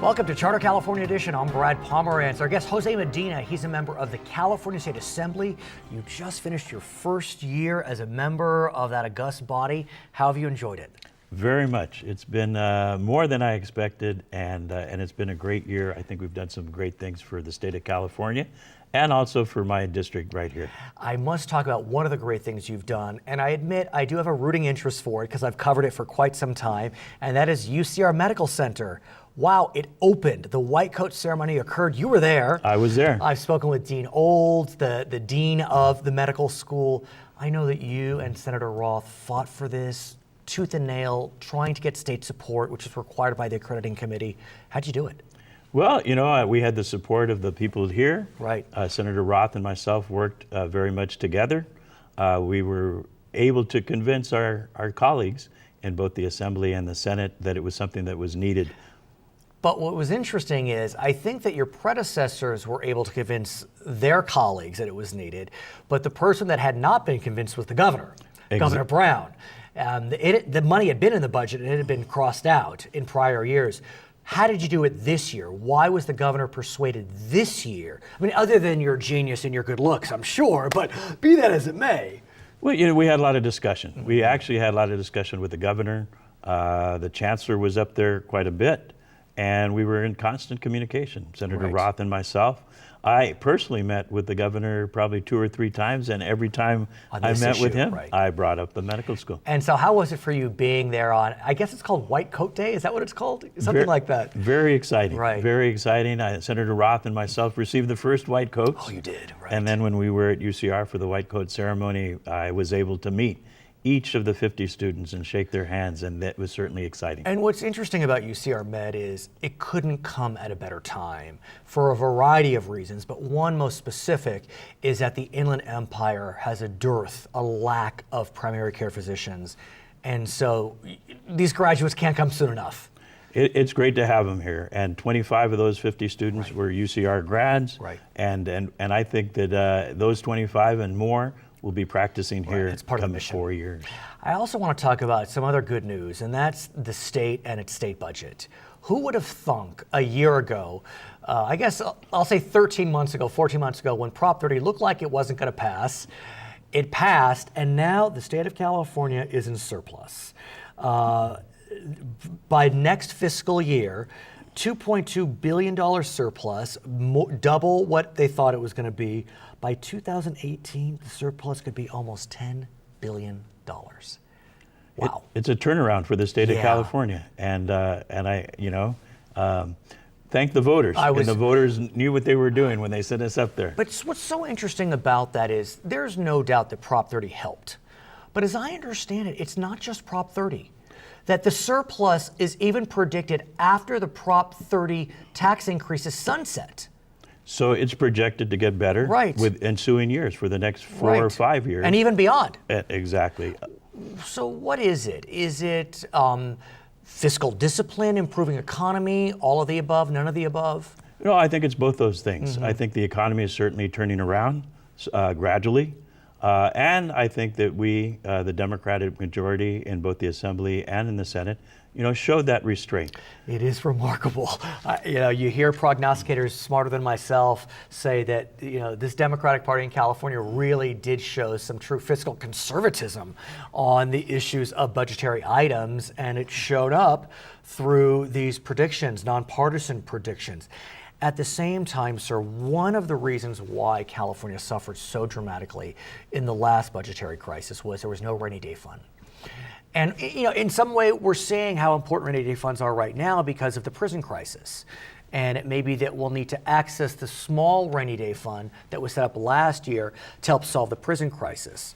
Welcome to Charter California Edition. I'm Brad Pomerance. Our guest, Jose Medina, he's a member of the California State Assembly. You just finished your first year as a member of that august body. How have you enjoyed it? Very much. It's been more than I expected, and it's been a great year. I think we've done some great things for the state of California and also for my district right here. I must talk about one of the great things you've done, and I admit I do have a rooting interest for it because I've covered it for quite some time, and that is UCR Medical Center. Wow, it opened. The white coat ceremony occurred. You were there. I was there. I've spoken with Dean Olds, the dean of the medical school. I know that you and Senator Roth fought for this tooth and nail, trying to get state support, which is required by the accrediting committee. How'd you do it? Well, you know, we had the support of the people here. Right. Senator Roth and myself worked very much together. We were able to convince our colleagues in both the Assembly and the Senate that it was something that was needed. But what was interesting is I think that your predecessors were able to convince their colleagues that it was needed, but the person that had not been convinced was the governor, Governor Brown. The money had been in the budget and it had been crossed out in prior years. How did you do it this year? Why was the governor persuaded this year? I mean, other than your genius and your good looks, I'm sure, but be that as it may. Well, you know, we had a lot of discussion. We actually had a lot of discussion with the governor. The chancellor was up there quite a bit, and we were in constant communication, Senator Roth and myself. I personally met with the governor probably 2 or 3 times, and every time I met with him, I brought up the medical school. And so how was it for you being there on, I guess it's called White Coat Day? Is that what it's called? Something like that. Very exciting. Right. Very exciting. Senator Roth and myself received the first white coats. Oh, you did, right. And then when we were at UCR for the white coat ceremony, I was able to meet each of the 50 students and shake their hands, and that was certainly exciting. And what's interesting about UCR Med is it couldn't come at a better time for a variety of reasons, but one most specific is that the Inland Empire has a lack of primary care physicians, and so these graduates can't come soon enough. It's great to have them here, and 25 of those 50 students were UCR grads, and I think that those 25 and more will be practicing here It's part of the in mission. 4 years. I also want to talk about some other good news, and that's the state and its state budget. Who would have thunk a year ago, I guess I'll say 13 months ago, 14 months ago, when Prop 30 looked like it wasn't going to pass, it passed, and now the state of California is in surplus. By next fiscal year, $2.2 billion surplus, double what they thought it was going to be. By 2018, the surplus could be almost $10 billion. Wow. It's a turnaround for the state of California. And I, thank the voters. And the voters knew what they were doing when they sent us up there. But what's so interesting about that is there's no doubt that Prop 30 helped. But as I understand it, it's not just Prop 30. That the surplus is even predicted after the Prop 30 tax increases sunset. So it's projected to get better with ensuing years for the next 4 or 5 years. And even beyond. Exactly. So what is it? Is it fiscal discipline, improving economy, all of the above, none of the above? No, I think it's both those things. I think the economy is certainly turning around gradually. And I think that we, the Democratic majority in both the Assembly and in the Senate, showed that restraint. It is remarkable. You hear prognosticators smarter than myself say that this Democratic Party in California really did show some true fiscal conservatism on the issues of budgetary items, and it showed up through these predictions, nonpartisan predictions. At the same time, sir, one of the reasons why California suffered so dramatically in the last budgetary crisis was there was no rainy day fund. And in some way, we're seeing how important rainy day funds are right now because of the prison crisis. And it may be that we'll need to access the small rainy day fund that was set up last year to help solve the prison crisis.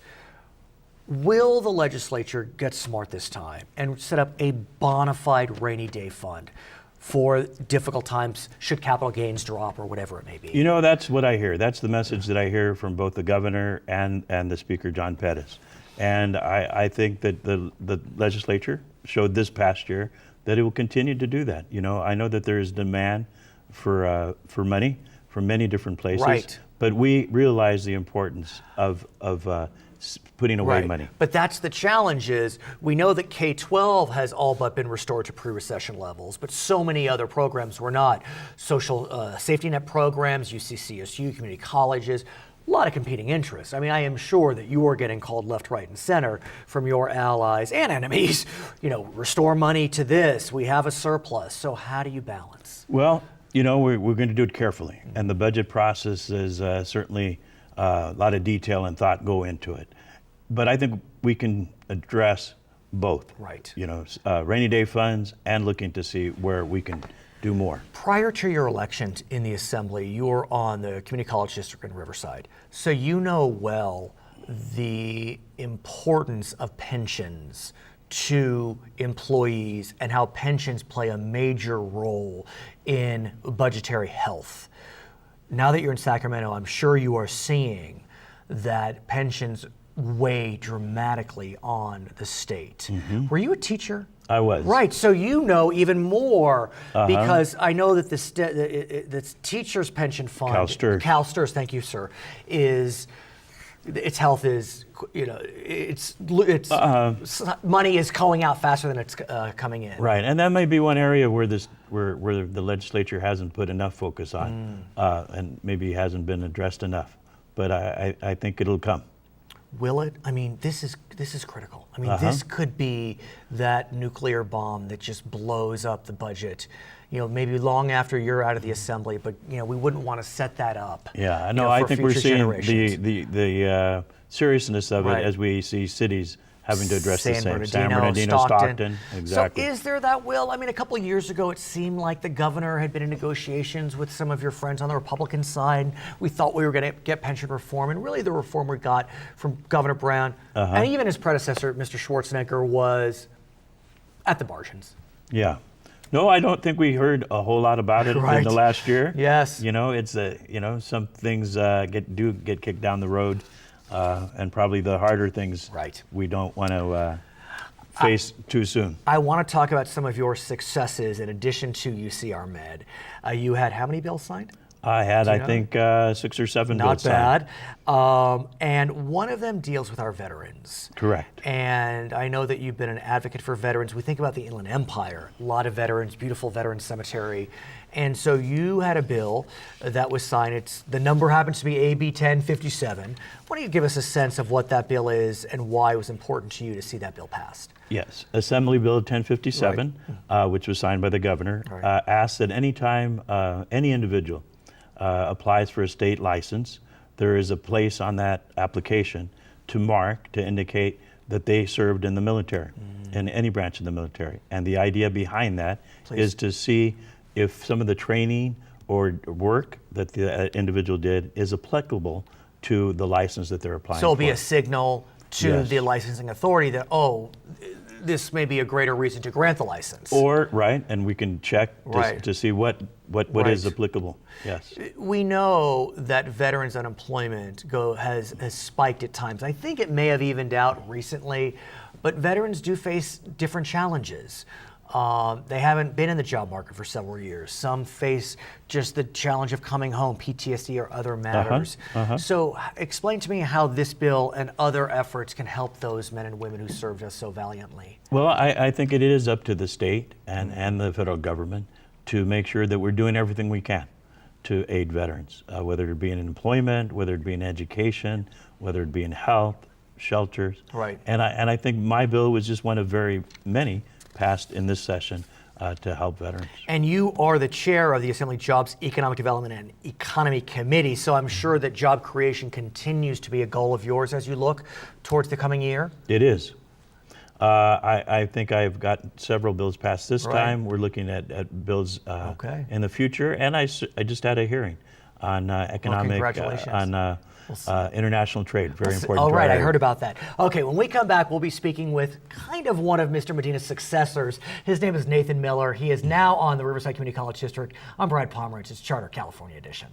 Will the legislature get smart this time and set up a bona fide rainy day fund for difficult times should capital gains drop or whatever it may be? That's what I hear. That's the message that I hear from both the governor and the Speaker, John Pettis. And I think that the legislature showed this past year that it will continue to do that. I know that there is demand for money from many different places. But we realize the importance of putting away money. But that's the challenge is we know that K-12 has all but been restored to pre-recession levels, but so many other programs were not. Social safety net programs, UCCSU, community colleges, a lot of competing interests. I mean, I am sure that you are getting called left, right, and center from your allies and enemies. You know, restore money to this, we have a surplus. So how do you balance? Well, you know, we're going to do it carefully. And the budget process is certainly a lot of detail and thought go into it. But I think we can address both. Right. You know, rainy day funds and looking to see where we can do more. Prior to your election in the Assembly, you were on the Community College District in Riverside. So you know well the importance of pensions to employees and how pensions play a major role in budgetary health. Now that you're in Sacramento, I'm sure you are seeing that pensions weigh dramatically on the state. Were you a teacher? I was. Right, so you know even more because I know that the teacher's pension fund, CalSTRS, thank you, sir, is its health is, you know, it's money is going out faster than it's coming in. Right, and that may be one area where where the legislature hasn't put enough focus on, and maybe hasn't been addressed enough. But I think it'll come. Will it? I mean, this is critical. I mean, this could be that nuclear bomb that just blows up the budget. You know, maybe long after you're out of the Assembly, but you know, we wouldn't want to set that up. Yeah, no, I think we're seeing the seriousness of it as we see cities having to address the same. San Bernardino, Stockton, exactly. So is there that will? I mean, a couple of years ago, it seemed like the governor had been in negotiations with some of your friends on the Republican side. We thought we were going to get pension reform, and really the reform we got from Governor Brown, and even his predecessor, Mr. Schwarzenegger, was at the margins. Yeah. No, I don't think we heard a whole lot about it in the last year. Yes. You know, it's some things get kicked down the road. And probably the harder things we don't want to face too soon. I want to talk about some of your successes in addition to UCR Med. You had how many bills signed? I had, I think, 6 or 7 bills signed. Not bad. And one of them deals with our veterans. Correct. And I know that you've been an advocate for veterans. We think about the Inland Empire, a lot of veterans, beautiful veteran cemetery. And so you had a bill that was signed. The number happens to be AB 1057. Why don't you give us a sense of what that bill is and why it was important to you to see that bill passed? Yes. Assembly Bill 1057, which was signed by the governor, asks that any time any individual applies for a state license, there is a place on that application to indicate that they served in the military, in any branch of the military. And the idea behind that is to see if some of the training or work that the individual did is applicable to the license that they're applying for. So it'll be a signal to the licensing authority that, this may be a greater reason to grant the license. Or, and we can check to see what is applicable. Yes. We know that veterans unemployment has spiked at times. I think it may have evened out recently, but veterans do face different challenges. They haven't been in the job market for several years. Some face just the challenge of coming home, PTSD or other matters. So explain to me how this bill and other efforts can help those men and women who served us so valiantly. Well, I think it is up to the state and the federal government to make sure that we're doing everything we can to aid veterans, whether it be in employment, whether it be in education, whether it be in health, shelters. And I think my bill was just one of very many passed in this session to help veterans. And you are the chair of the Assembly Jobs, Economic Development, and Economy Committee, so I'm sure that job creation continues to be a goal of yours as you look towards the coming year? It is. I think I've got several bills passed this time. We're looking at bills in the future, and I just had a hearing on economic, on international trade, very important. Oh, right, I heard about that. Okay, when we come back, we'll be speaking with kind of one of Mr. Medina's successors. His name is Nathan Miller. He is now on the Riverside Community College District. I'm Brad Pomerance. It's Charter California Edition.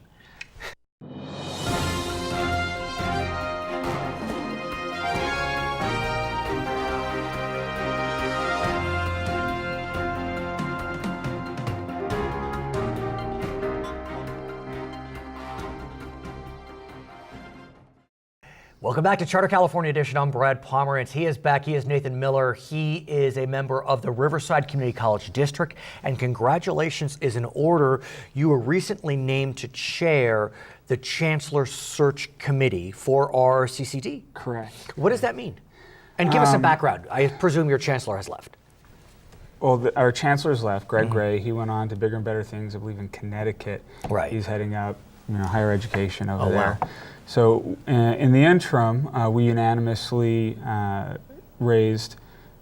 Welcome back to Charter California Edition. I'm Brad Pomerance. He is back. He is Nathan Miller. He is a member of the Riverside Community College District. And congratulations is in order. You were recently named to chair the Chancellor Search Committee for our CCD. Correct. What does that mean? And give us some background. I presume your chancellor has left. Well, our chancellor's left, Greg Gray. He went on to bigger and better things, I believe, in Connecticut. Right. He's heading up, higher education over there. Wow. So in the interim, we unanimously raised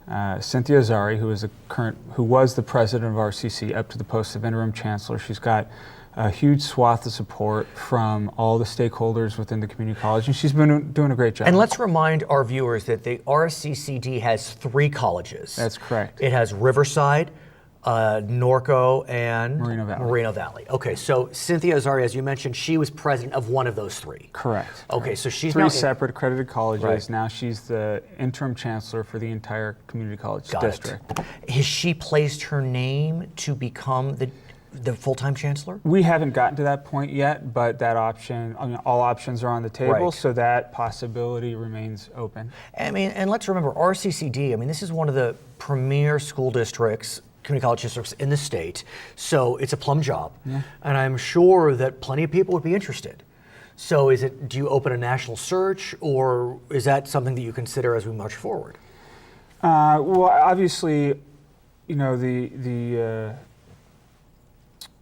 Cynthia Azari, who was the president of RCC, up to the post of interim chancellor. She's got a huge swath of support from all the stakeholders within the community college, and she's been doing a great job. And let's remind our viewers that the RCCD has 3 colleges. That's correct. It has Riverside, Norco, and Moreno Valley. Okay, so Cynthia Azari, as you mentioned, she was president of one of those 3. Correct. Okay, so she's 3 now separate accredited colleges. Right. Now she's the interim chancellor for the entire community college district. Has she placed her name to become the full-time chancellor? We haven't gotten to that point yet, but that option, all options are on the table, Right. so that possibility remains open. I mean, and let's remember, RCCD, this is one of the premier school districts, community college districts in the state, so it's a plum job. Yeah. And I'm sure that plenty of people would be interested. So do you open a national search, or is that something that you consider as we march forward? Well, obviously,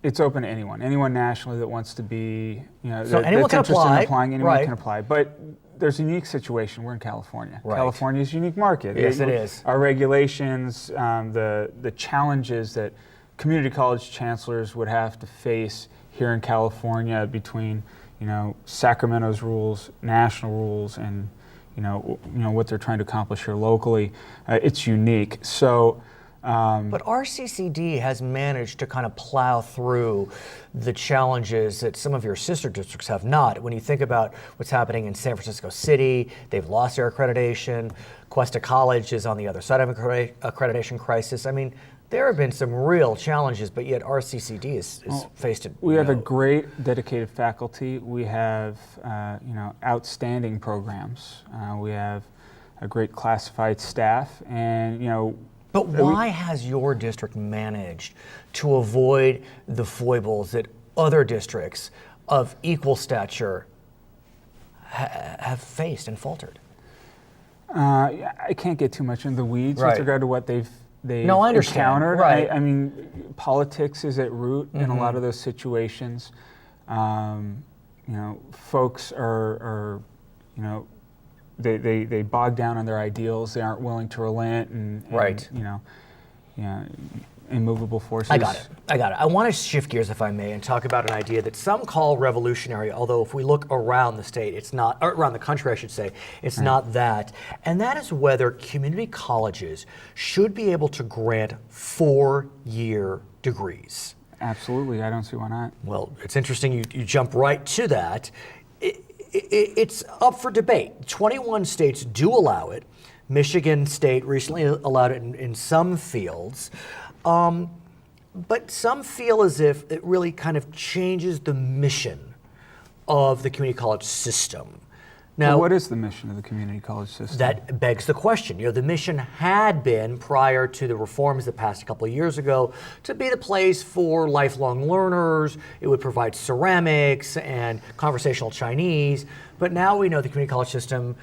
it's open to anyone nationally that wants to be, So anyone that's can interested apply, in applying, anyone right. can apply. But there's a unique situation. We're in California. Right. California is a unique market. Yes, it is. Our regulations, the challenges that community college chancellors would have to face here in California between, Sacramento's rules, national rules, and what they're trying to accomplish here locally, it's unique. So. But RCCD has managed to kind of plow through the challenges that some of your sister districts have not. When you think about what's happening in San Francisco City, they've lost their accreditation. Cuesta College is on the other side of an accreditation crisis. There have been some real challenges, but yet RCCD is faced it. We have a great dedicated faculty. We have outstanding programs. We have a great classified staff, and But why has your district managed to avoid the foibles that other districts of equal stature have faced and faltered? I can't get too much into the weeds Right. with regard to what they've No, I understand. encountered. Right. Politics is at root in a lot of those situations. Folks are they bog down on their ideals. They aren't willing to relent, and Right. Immovable forces. I got it. I want to shift gears, if I may, and talk about an idea that some call revolutionary, although if we look around the state, it's not, or around the country, I should say, it's not that. And that is whether community colleges should be able to grant 4-year degrees. Absolutely. I don't see why not. Well, it's interesting you jump right to that. It's up for debate. 21 states do allow it. Michigan State recently allowed it in some fields. But some feel as if it really kind of changes the mission of the community college system. Now, what is the mission of the community college system? that begs the question. The mission had been, prior to the reforms that passed a couple of years ago, to be the place for lifelong learners. It would provide ceramics and conversational Chinese. But now we know the community college system,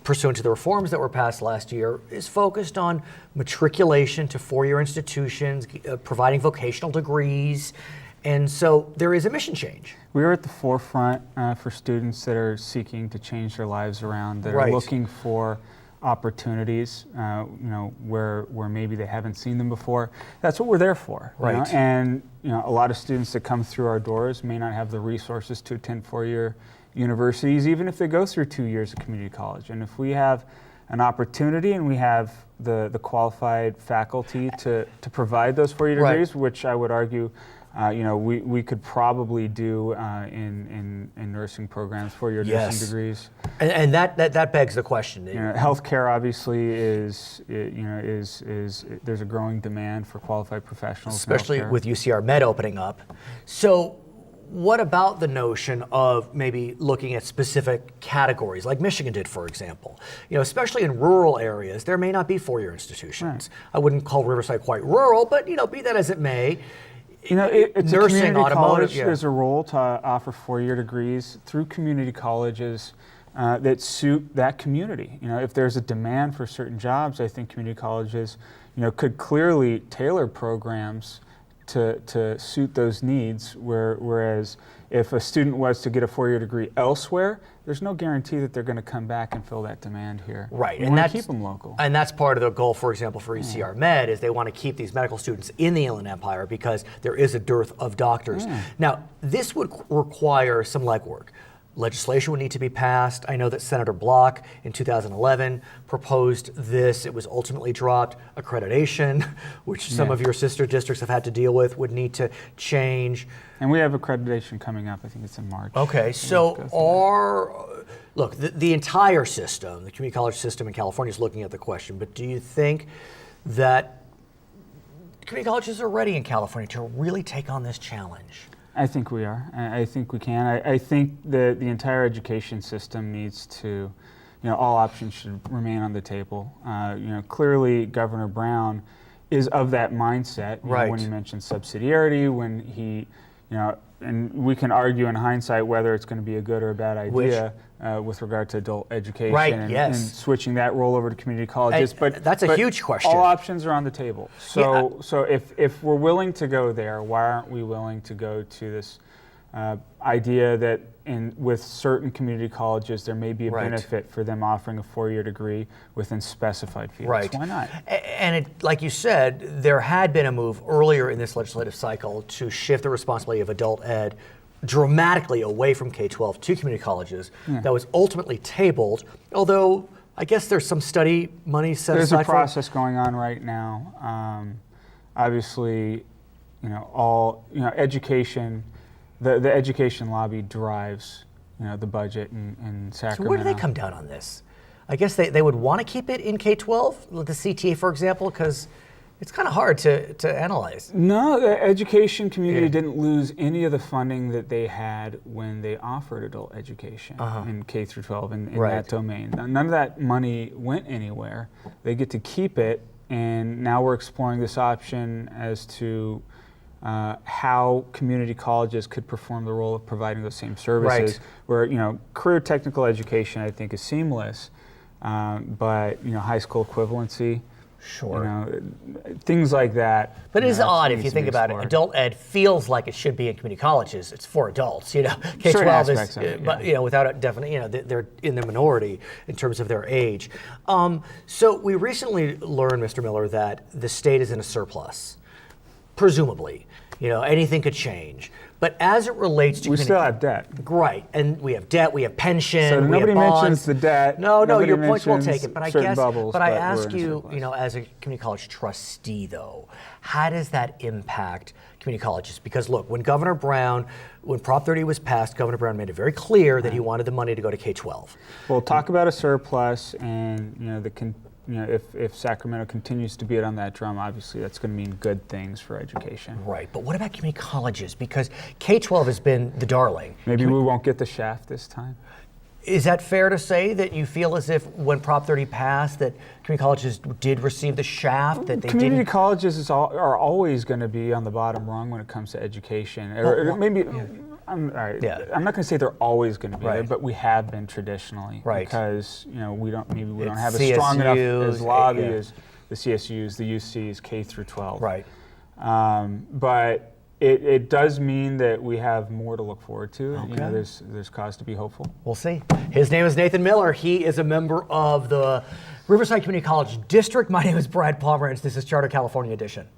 pursuant to the reforms that were passed last year, is focused on matriculation to 4-year institutions, providing vocational degrees. And so there is a mission change. We are at the forefront for students that are seeking to change their lives around, that Right. are looking for opportunities, where maybe they haven't seen them before. That's what we're there for. Right. And a lot of students that come through our doors may not have the resources to attend 4-year universities, even if they go through 2 years of community college. And if we have an opportunity and we have the qualified faculty to provide those 4-year Right. degrees, which I would argue we could probably do in nursing programs, 4-year Yes. nursing degrees. And that begs the question. Healthcare obviously is there's a growing demand for qualified professionals, in Especially healthcare. with UCR Med opening up. So what about the notion of maybe looking at specific categories, like Michigan did, for example? Especially in rural areas, there may not be four-year institutions. Right. I wouldn't call Riverside quite rural, but be that as it may. It's nursing, a community automotive. College. Yeah. There's a role to offer four-year degrees through community colleges that suit that community. If there's a demand for certain jobs, I think community colleges, could clearly tailor programs to suit those needs, whereas if a student was to get a four-year degree elsewhere, there's no guarantee that they're going to come back and fill that demand here. Right, and that's keep them local. And that's part of the goal, for example, for ECR Med, is they want to keep these medical students in the Inland Empire because there is a dearth of doctors. Now, this would require some legwork. Legislation would need to be passed. I know that Senator Block in 2011 proposed this. It was ultimately dropped. Accreditation, which some of your sister districts have had to deal with, would need to change. And we have accreditation coming up. I think it's in March. Okay, so look, the entire system, the community college system in California is looking at the question, but do you think that community colleges are ready in California to really take on this challenge? I think we are. I think we can. I think that the entire education system needs to, all options should remain on the table. Clearly Governor Brown is of that mindset. When he mentioned subsidiarity, when he, and we can argue in hindsight whether it's going to be a good or a bad idea with regard to adult education and switching that role over to community colleges. But that's a huge question. All options are on the table. So if we're willing to go there, why aren't we willing to go to this idea that with certain community colleges there may be a benefit for them offering a four-year degree within specified fields? Right. Why not? And like you said, there had been a move earlier in this legislative cycle to shift the responsibility of adult ed dramatically away from K-12 to community colleges. That was ultimately tabled, although I guess there's some study money set aside for it. There's a process going on right now. Obviously, education. The education lobby drives, the budget in Sacramento. So where do they come down on this? I guess they would want to keep it in K-12, the CTA, for example, because it's kind of hard to analyze. No, the education community didn't lose any of the funding that they had when they offered adult education in K through 12 in that domain. None of that money went anywhere. They get to keep it, and now we're exploring this option as to how community colleges could perform the role of providing those same services. Where career technical education I think is seamless, but high school equivalency, things like that. But it is odd if you think about it. Adult ed feels like it should be in community colleges. It's for adults, K-12 is, but without a definite, they're in the minority in terms of their age. So we recently learned, Mr. Miller, that the state is in a surplus, presumably. Anything could change. But as it relates to... We still have debt. Right. And we have debt, we have pension, so we nobody have bonds. mentions the debt. No, your point's well taken. But I guess, bubbles, but I ask you, as a community college trustee, though, how does that impact community colleges? Because look, when Governor Brown, when Prop 30 was passed, Governor Brown made it very clear that he wanted the money to go to K-12. Well, talk about a surplus and, if Sacramento continues to beat on that drum, obviously that's going to mean good things for education. Right, but what about community colleges? Because K-12 has been the darling. Maybe we won't get the shaft this time. Is that fair to say that you feel as if when Prop 30 passed that community colleges did receive the shaft, that they community colleges are always going to be on the bottom rung when it comes to education. I'm not going to say they're always going to be there, but we have been traditionally, because we don't have as strong enough as lobby as the CSUs, the UCs, K through 12. Right. But it does mean that we have more to look forward to. Okay. There's cause to be hopeful. We'll see. His name is Nathan Miller. He is a member of the Riverside Community College District. My name is Brad Pomerance. This is Charter California Edition.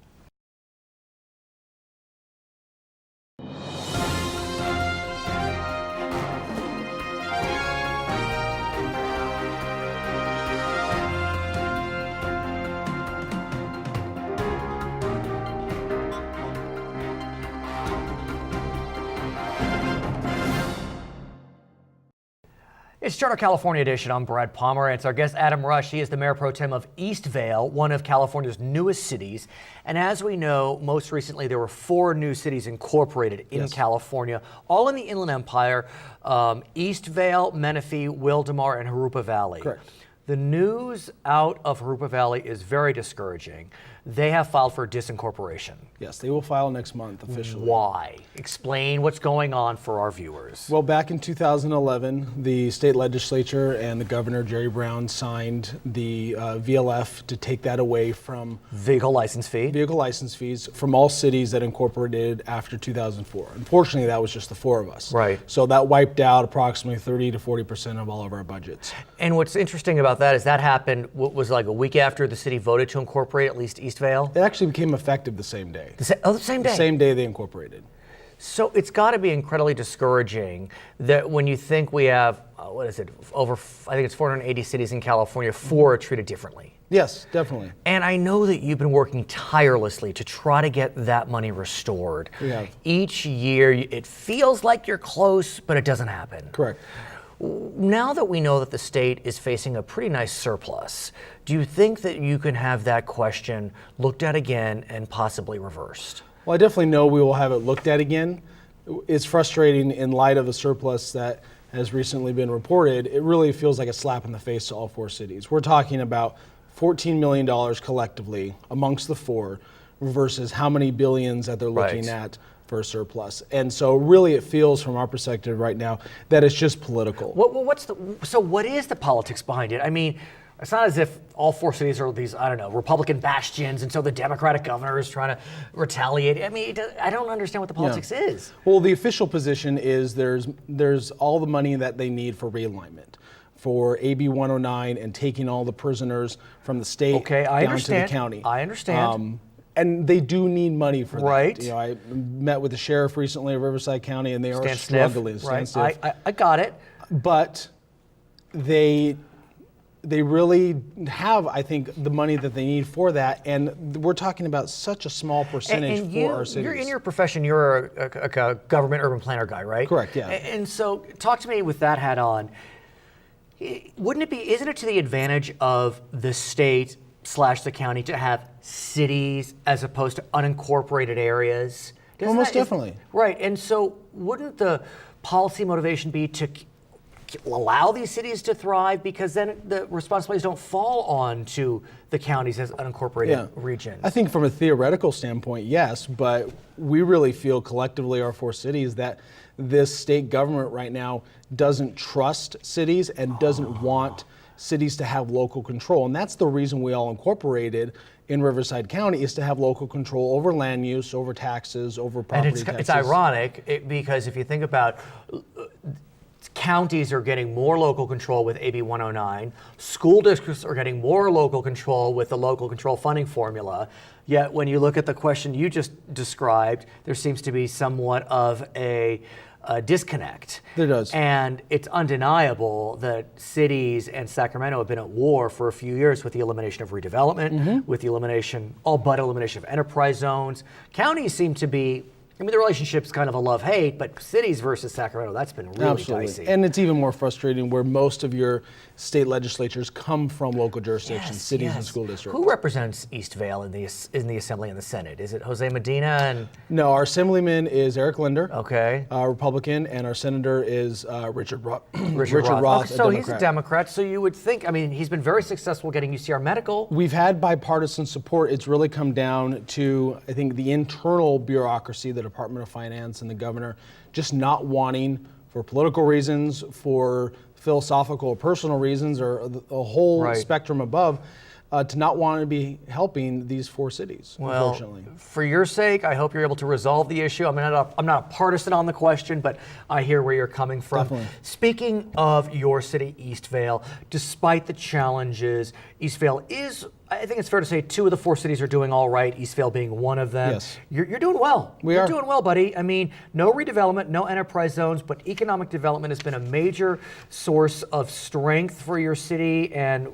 It's Charter California Edition. I'm Brad Pomerance. Our guest, Adam Rush, he is the Mayor Pro Tem of Eastvale, one of California's newest cities. And as we know, most recently there were 4 new cities incorporated in California, all in the Inland Empire, Eastvale, Menifee, Wildomar, and Jurupa Valley. Correct. The news out of Jurupa Valley is very discouraging. They have filed for disincorporation. Yes, they will file next month officially. Why? Explain what's going on for our viewers. Well, back in 2011, the state legislature and the governor, Jerry Brown, signed the VLF to take that away from Vehicle license fees from all cities that incorporated after 2004. Unfortunately, that was just the 4 of us. Right. So that wiped out approximately 30 to 40% of all of our budgets. And what's interesting about that is that happened, what was like a week after the city voted to incorporate at least Eastvale? It actually became effective the same day. The same day? The same day they incorporated. So it's got to be incredibly discouraging that when you think we have, I think it's 480 cities in California, 4 are treated differently. Yes, definitely. And I know that you've been working tirelessly to try to get that money restored. We have. Each year, it feels like you're close, but it doesn't happen. Correct. Now that we know that the state is facing a pretty nice surplus, do you think that you can have that question looked at again and possibly reversed? Well, I definitely know we will have it looked at again. It's frustrating in light of a surplus that has recently been reported. It really feels like a slap in the face to all 4 cities. We're talking about $14 million collectively amongst the 4 versus how many billions that they're looking at for a surplus. And so really it feels from our perspective right now that it's just political. So what is the politics behind it? I mean, it's not as if all 4 cities are these, Republican bastions, and so the Democratic governor is trying to retaliate. I mean, I don't understand what the politics is. Well, the official position is there's all the money that they need for realignment, for AB 109 and taking all the prisoners from the state down to the county. I understand. And they do need money for that. Right. You know, I met with the sheriff recently of Riverside County, and they are struggling. I got it. But they really have, I think, the money that they need for that, and we're talking about such a small percentage for our cities. You're in your profession, you're a government urban planner guy, right? Correct, yeah. And so talk to me with that hat on. Isn't it to the advantage of the state / the county to have cities as opposed to unincorporated areas? Most definitely. Right, and so wouldn't the policy motivation be to allow these cities to thrive, because then the responsibilities don't fall on to the counties as unincorporated regions? I think from a theoretical standpoint, yes, but we really feel collectively, our 4 cities, that this state government right now doesn't trust cities and doesn't want cities to have local control. And that's the reason we all incorporated in Riverside County, is to have local control over land use, over taxes, over property taxes. It's ironic because if you think about counties are getting more local control with AB 109. School districts are getting more local control with the local control funding formula. Yet when you look at the question you just described, there seems to be somewhat of a disconnect. There does. And it's undeniable that cities and Sacramento have been at war for a few years with the elimination of redevelopment, with the elimination of enterprise zones. Counties seem to be, the relationship's kind of a love-hate, but cities versus Sacramento, that's been really dicey. And it's even more frustrating where most of your state legislatures come from local jurisdictions, cities and school districts. Who represents Eastvale in the Assembly and the Senate? Is it Jose Medina? No, our Assemblyman is Eric Linder, Republican, and our Senator is Richard Roth. So he's a Democrat, so you would think, he's been very successful getting UCR Medical. We've had bipartisan support. It's really come down to, I think, the internal bureaucracy, the Department of Finance and the governor, just not wanting, for political reasons, for philosophical or personal reasons, or a whole spectrum above, to not want to be helping these 4 cities, unfortunately. For your sake, I hope you're able to resolve the issue. I'm not a partisan on the question, but I hear where you're coming from. Definitely. Speaking of your city, Eastvale, despite the challenges, Eastvale is, I think it's fair to say, 2 of the 4 cities are doing all right, Eastvale being one of them. Yes. You're doing well. You're doing well, buddy. No redevelopment, no enterprise zones, but economic development has been a major source of strength for your city. And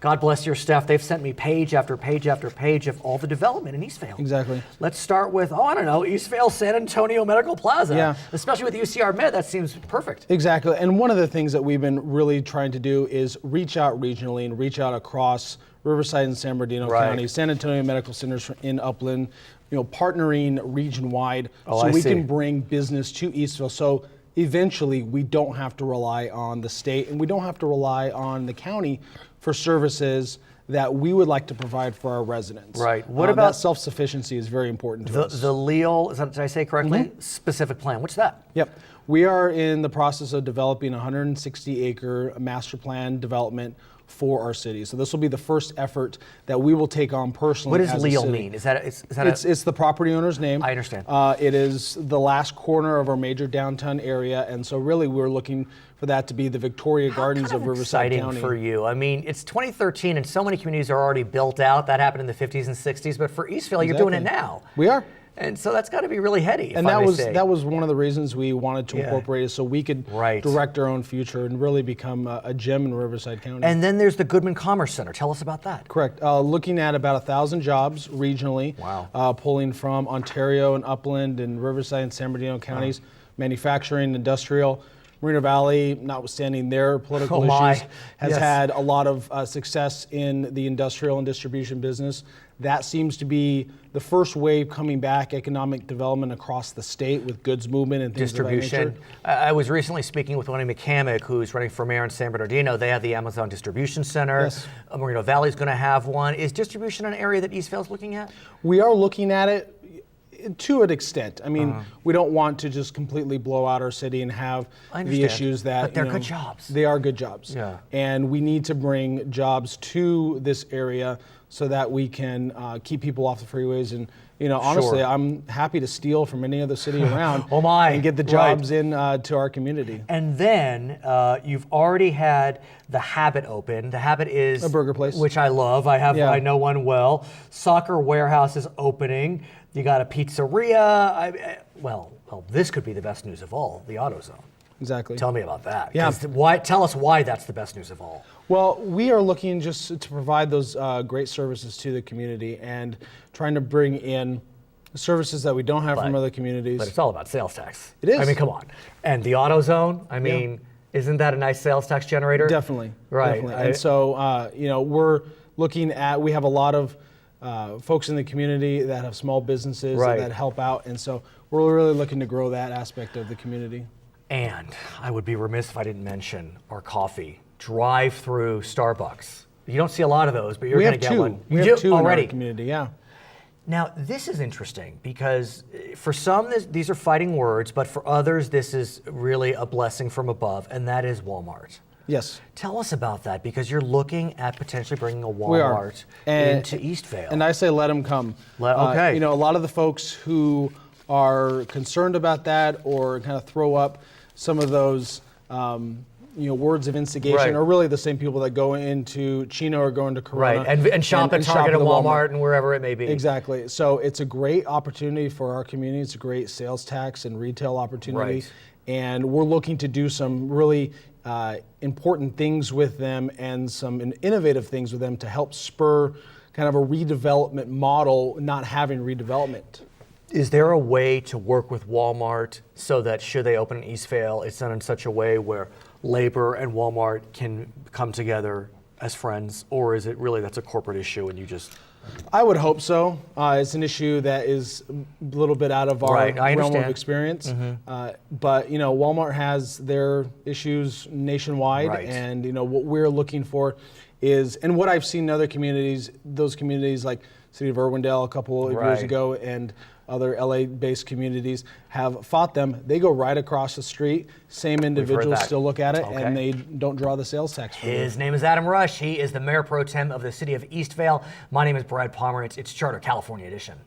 God bless your staff. They've sent me page after page after page of all the development in Eastvale. Exactly. Let's start with, I don't know, Eastvale San Antonio Medical Plaza. Yeah. Especially with UCR Med, that seems perfect. Exactly. And one of the things that we've been really trying to do is reach out regionally and reach out across Riverside and San Bernardino County, San Antonio Medical Centers in Upland, partnering region-wide so we can bring business to Eastvale. So eventually we don't have to rely on the state and we don't have to rely on the county for services that we would like to provide for our residents. Right. What about that self-sufficiency is very important to us. The LEAL, did I say correctly? Specific plan. What's that? Yep. We are in the process of developing a 160-acre master plan development for our city. So this will be the first effort that we will take on personally. What does LEAL mean? Is that it's the property owner's name. I understand. It is the last corner of our major downtown area, and so really we're looking for that to be the Victoria Gardens of Riverside County. Exciting for you. I mean, it's 2013 and so many communities are already built out. That happened in the 50s and 60s, but for Eastvale, you're doing it now. We are. And so that's got to be really heady. And that was one of the reasons we wanted to incorporate it, so we could direct our own future and really become a gem in Riverside County. And then there's the Goodman Commerce Center. Tell us about that. Correct. Looking at about 1,000 jobs regionally. Wow. Pulling from Ontario and Upland and Riverside and San Bernardino counties, manufacturing, industrial. Marina Valley, notwithstanding their political issues, has had a lot of success in the industrial and distribution business. That seems to be the first wave coming back, economic development across the state with goods movement and things distribution. of that nature. I was recently speaking with Lenny McCamick, who's running for mayor in San Bernardino. They have the Amazon Distribution Center. Yes. Moreno Valley's going to have one. Is distribution an area that Eastvale's looking at? We are looking at it to an extent. I mean, we don't want to just completely blow out our city and have the issues that. But they're good jobs. They are good jobs. Yeah. And we need to bring jobs to this area so that we can keep people off the freeways. And honestly, I'm happy to steal from any other city around. And get the jobs in to our community. And then you've already had the Habit open. The Habit is a burger place, which I love. I know one well. Soccer Warehouse is opening. You got a pizzeria. Well, this could be the best news of all, the AutoZone. Exactly. Tell me about that. Yeah. Tell us why that's the best news of all. Well, we are looking just to provide those great services to the community and trying to bring in services that we don't have from other communities. But it's all about sales tax. It is. I mean, come on. And the AutoZone, isn't that a nice sales tax generator? Definitely. Right. Definitely. And so, we're looking at, we have a lot of folks in the community that have small businesses that help out. And so we're really looking to grow that aspect of the community. And I would be remiss if I didn't mention our coffee. Drive-through Starbucks. You don't see a lot of those, but you're going to get one. We have two already in our community, yeah. Now, this is interesting because for some, these are fighting words, but for others, this is really a blessing from above, and that is Walmart. Yes. Tell us about that, because you're looking at potentially bringing a Walmart into Eastvale. And I say let them come. Okay. A lot of the folks who are concerned about that or kind of throw up some of those words of instigation are really the same people that go into Chino or go into Corona. Right, and shop at Target and Walmart and wherever it may be. Exactly. So it's a great opportunity for our community. It's a great sales tax and retail opportunity. Right. And we're looking to do some really important things with them and some innovative things with them to help spur kind of a redevelopment model, not having redevelopment. Is there a way to work with Walmart so that should they open in Eastvale, it's done in such a way where labor and Walmart can come together as friends, or is it really that's a corporate issue and you just... I would hope so. It's an issue that is a little bit out of our realm of experience. But Walmart has their issues nationwide, and what we're looking for is, and what I've seen in other communities, those communities like City of Irwindale a couple of years ago, and other LA-based communities have fought them. They go right across the street. Same individuals still look at it, and they don't draw the sales tax for His name is Adam Rush. He is the Mayor Pro Tem of the City of Eastvale. My name is Brad Pomerance. It's Charter California Edition.